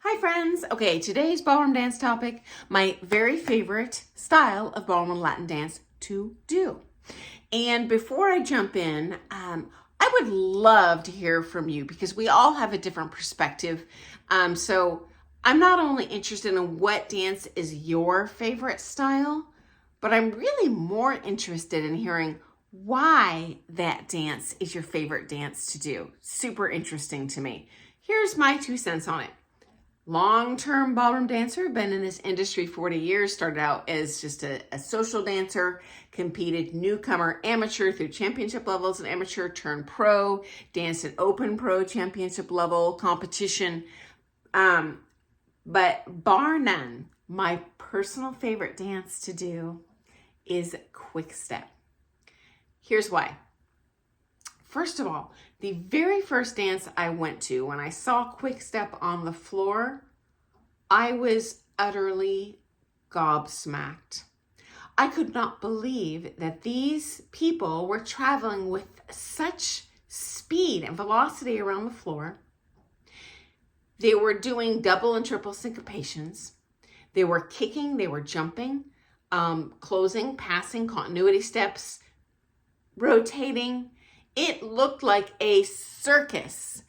Hi friends. Okay, today's ballroom dance topic, my very favorite style of ballroom Latin dance to do. And before I jump in, I would love to hear from you because we all have a different perspective. So I'm not only interested in what dance is your favorite style, but I'm really more interested in hearing why that dance is your favorite dance to do. Super interesting to me. Here's my 2 cents on it. Long-term ballroom dancer, been in this industry 40 years, started out as just a social dancer, competed newcomer, amateur through championship levels, and amateur turned pro, danced an open pro championship level competition. But bar none, my personal favorite dance to do is quick step. Here's why. First of all, the very first dance I went to, when I saw quick step on the floor, I was utterly gobsmacked. I could not believe that these people were traveling with such speed and velocity around the floor. They were doing double and triple syncopations. They were kicking, they were jumping, closing, passing, continuity steps, rotating. It looked like a circus,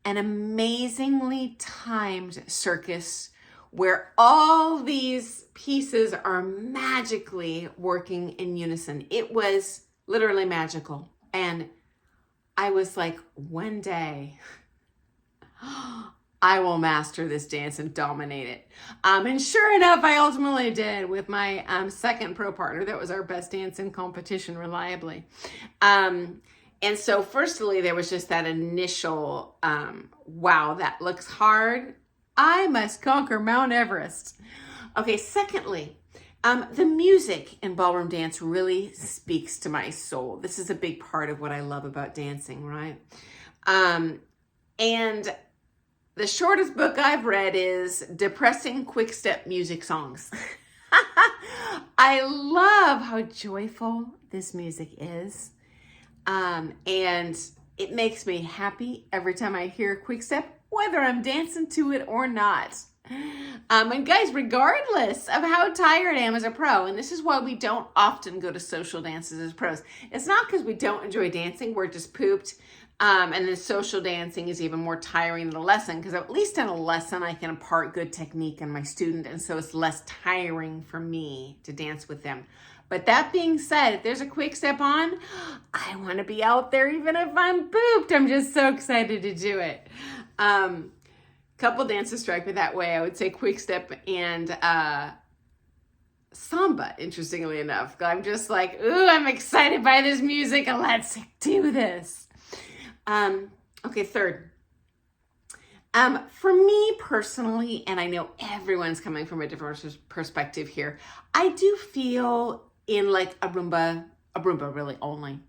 an amazingly timed circus where all these pieces are magically working in unison. It was literally magical. And I was like, one day, I will master this dance and dominate it. And sure enough, I ultimately did with my second pro partner. That was our best dance in competition, reliably. And so firstly, there was just that initial, wow, that looks hard. I must conquer Mount Everest. Okay, secondly, the music in ballroom dance really speaks to my soul. This is a big part of what I love about dancing, right? And the shortest book I've read is Depressing Quick Step Music Songs. I love how joyful this music is. And it makes me happy every time I hear a quick step, whether I'm dancing to it or not. And guys, regardless of how tired I am as a pro, and this is why we don't often go to social dances as pros. It's not because we don't enjoy dancing, we're just pooped. And then social dancing is even more tiring than a lesson, because at least in a lesson I can impart good technique on my student, and so it's less tiring for me to dance with them. But that being said, if there's a quick step on, I want to be out there even if I'm pooped. I'm just so excited to do it. Couple dances strike me that way. I would say quick step and samba, interestingly enough. I'm just like, ooh, I'm excited by this music and let's do this. Okay, third. For me personally, and I know everyone's coming from a different perspective here, I do feel in like a rumba really only.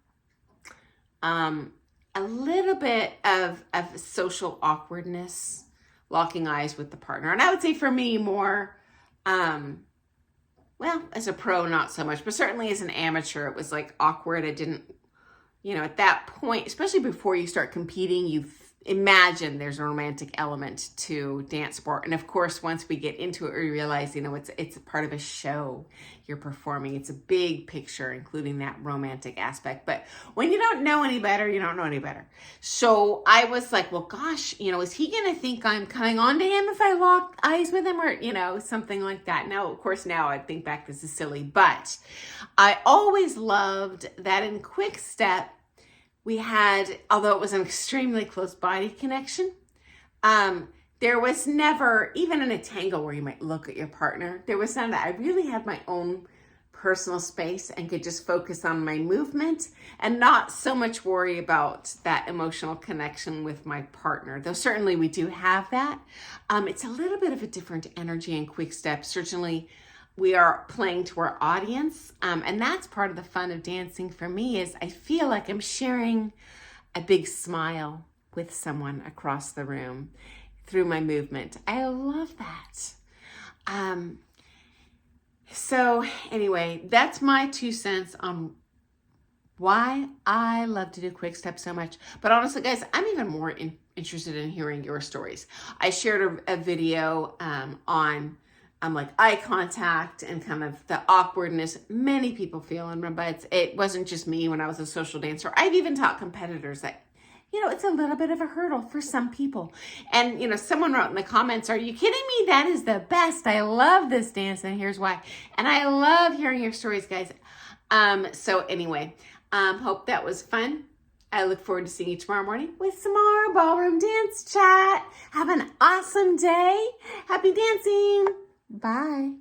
A little bit of social awkwardness, locking eyes with the partner. And I would say for me more, well, as a pro, not so much, but certainly as an amateur, it was like awkward. I didn't, at that point, especially before you start competing, you imagine there's a romantic element to dance sport. And of course, once we get into it, we realize, it's a part of a show you're performing. It's a big picture, including that romantic aspect. But when you don't know any better, you don't know any better. So I was like, well, gosh, is he going to think I'm coming on to him if I lock eyes with him or, something like that. Now, of course, now I think back, this is silly, but I always loved that in quick step, we had, although it was an extremely close body connection, there was never, even in a tango where you might look at your partner, there was none of that. I really had my own personal space and could just focus on my movement and not so much worry about that emotional connection with my partner. Though certainly we do have that. It's a little bit of a different energy in quick step. Certainly we are playing to our audience. And that's part of the fun of dancing for me is I feel like I'm sharing a big smile with someone across the room through my movement. I love that. So anyway, that's my 2 cents on why I love to do quick step so much. But honestly, guys, I'm even more interested in hearing your stories. I shared a video on like eye contact and kind of the awkwardness many people feel in Rumba. It wasn't just me when I was a social dancer. I've even taught competitors that, it's a little bit of a hurdle for some people. And, someone wrote in the comments, "Are you kidding me? That is the best. I love this dance, and here's why." And I love hearing your stories, guys. So anyway, hope that was fun. I look forward to seeing you tomorrow morning with some more ballroom dance chat. Have an awesome day. Happy dancing. Bye.